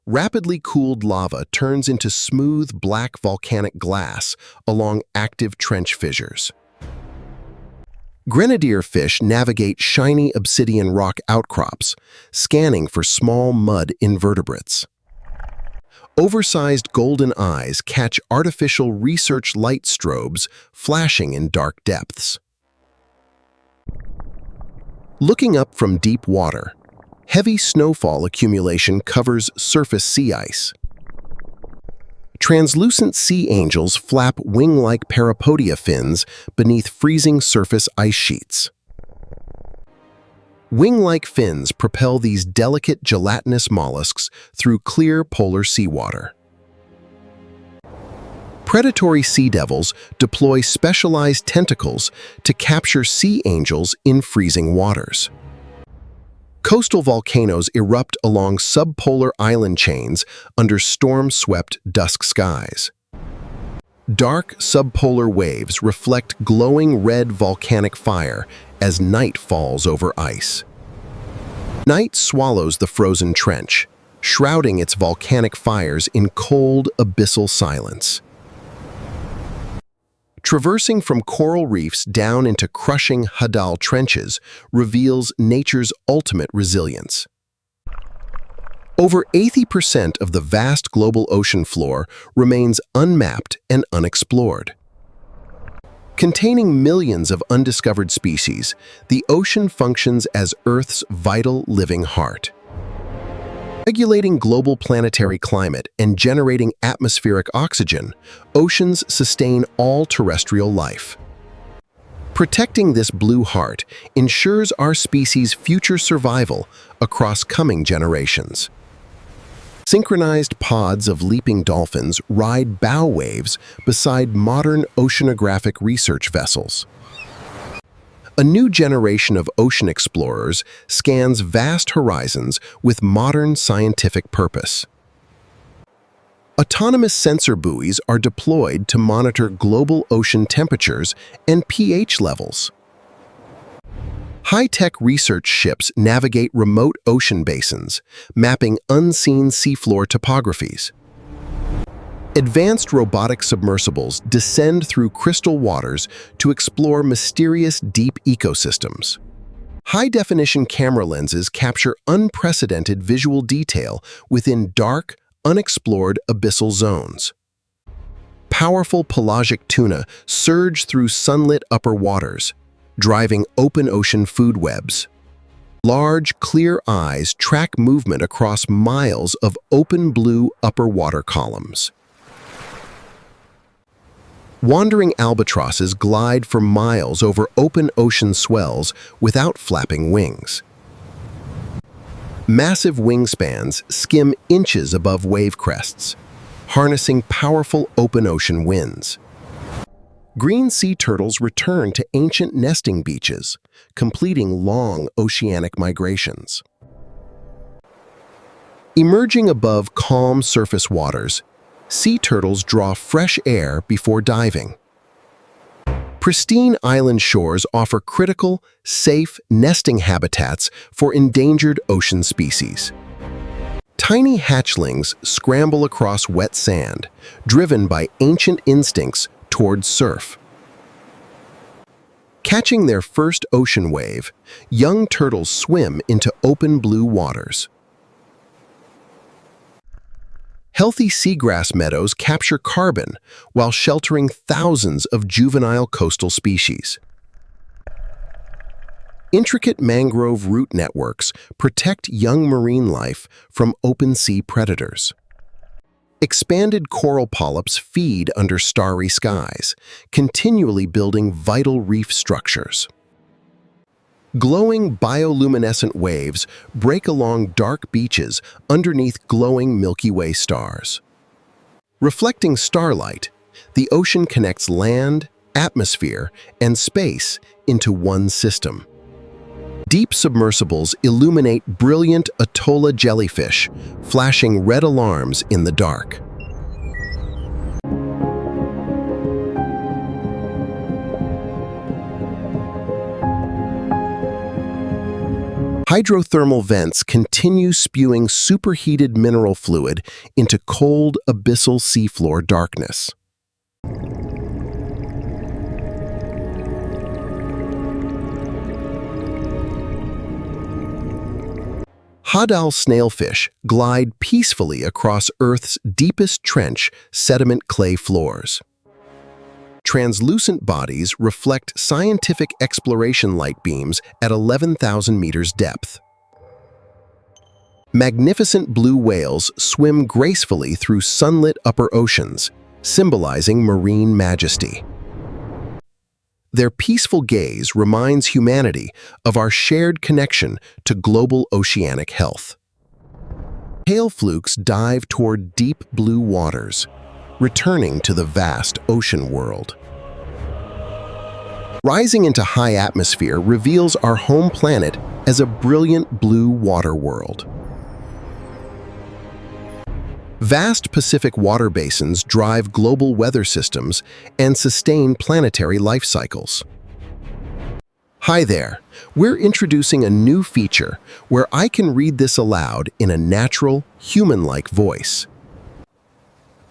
Rapidly cooled lava turns into smooth black volcanic glass along active trench fissures. Grenadier fish navigate shiny obsidian rock outcrops, scanning for small mud invertebrates. Oversized golden eyes catch artificial research light strobes flashing in dark depths. Looking up from deep water, heavy snowfall accumulation covers surface sea ice. Translucent sea angels flap wing-like parapodia fins beneath freezing surface ice sheets. Wing-like fins propel these delicate gelatinous mollusks through clear polar seawater. Predatory sea devils deploy specialized tentacles to capture sea angels in freezing waters. Coastal volcanoes erupt along subpolar island chains under storm-swept dusk skies. Dark subpolar waves reflect glowing red volcanic fire as night falls over ice. Night swallows the frozen trench, shrouding its volcanic fires in cold, abyssal silence. Traversing from coral reefs down into crushing Hadal trenches reveals nature's ultimate resilience. Over 80% of the vast global ocean floor remains unmapped and unexplored. Containing millions of undiscovered species, the ocean functions as Earth's vital living heart. Regulating global planetary climate and generating atmospheric oxygen, oceans sustain all terrestrial life. Protecting this blue heart ensures our species' future survival across coming generations. Synchronized pods of leaping dolphins ride bow waves beside modern oceanographic research vessels. A new generation of ocean explorers scans vast horizons with modern scientific purpose. Autonomous sensor buoys are deployed to monitor global ocean temperatures and pH levels. High-tech research ships navigate remote ocean basins, mapping unseen seafloor topographies. Advanced robotic submersibles descend through crystal waters to explore mysterious deep ecosystems. High-definition camera lenses capture unprecedented visual detail within dark, unexplored abyssal zones. Powerful pelagic tuna surge through sunlit upper waters, driving open ocean food webs. Large, clear eyes track movement across miles of open blue upper water columns. Wandering albatrosses glide for miles over open ocean swells without flapping wings. Massive wingspans skim inches above wave crests, harnessing powerful open ocean winds. Green sea turtles return to ancient nesting beaches, completing long oceanic migrations. Emerging above calm surface waters, sea turtles draw fresh air before diving. Pristine island shores offer critical, safe nesting habitats for endangered ocean species. Tiny hatchlings scramble across wet sand, driven by ancient instincts toward surf. Catching their first ocean wave, young turtles swim into open blue waters. Healthy seagrass meadows capture carbon while sheltering thousands of juvenile coastal species. Intricate mangrove root networks protect young marine life from open sea predators. Expanded coral polyps feed under starry skies, continually building vital reef structures. Glowing bioluminescent waves break along dark beaches underneath glowing Milky Way stars. Reflecting starlight, the ocean connects land, atmosphere, and space into one system. Deep submersibles illuminate brilliant Atolla jellyfish, flashing red alarms in the dark. Hydrothermal vents continue spewing superheated mineral fluid into cold, abyssal seafloor darkness. Hadal snailfish glide peacefully across Earth's deepest trench sediment clay floors. Translucent bodies reflect scientific exploration light beams at 11,000 meters depth. Magnificent blue whales swim gracefully through sunlit upper oceans, symbolizing marine majesty. Their peaceful gaze reminds humanity of our shared connection to global oceanic health. Pale flukes dive toward deep blue waters, returning to the vast ocean world. Rising into high atmosphere reveals our home planet as a brilliant blue water world. Vast Pacific water basins drive global weather systems and sustain planetary life cycles. Hi there, we're introducing a new feature where I can read this aloud in a natural, human-like voice.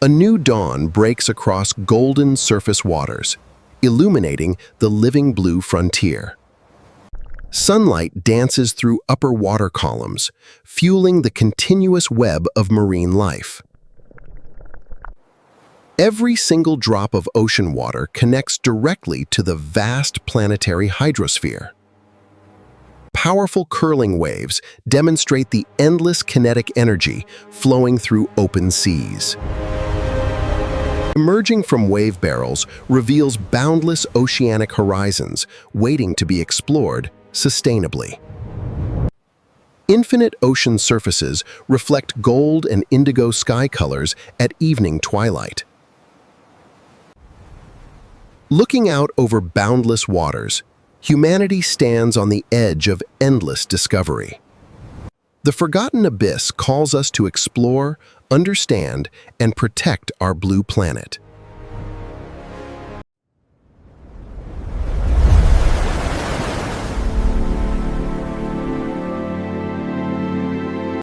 A new dawn breaks across golden surface waters, illuminating the living blue frontier. Sunlight dances through upper water columns, fueling the continuous web of marine life. Every single drop of ocean water connects directly to the vast planetary hydrosphere. Powerful curling waves demonstrate the endless kinetic energy flowing through open seas. Emerging from wave barrels reveals boundless oceanic horizons waiting to be explored sustainably. Infinite ocean surfaces reflect gold and indigo sky colors at evening twilight. Looking out over boundless waters, humanity stands on the edge of endless discovery. The forgotten abyss calls us to explore, understand, and protect our blue planet.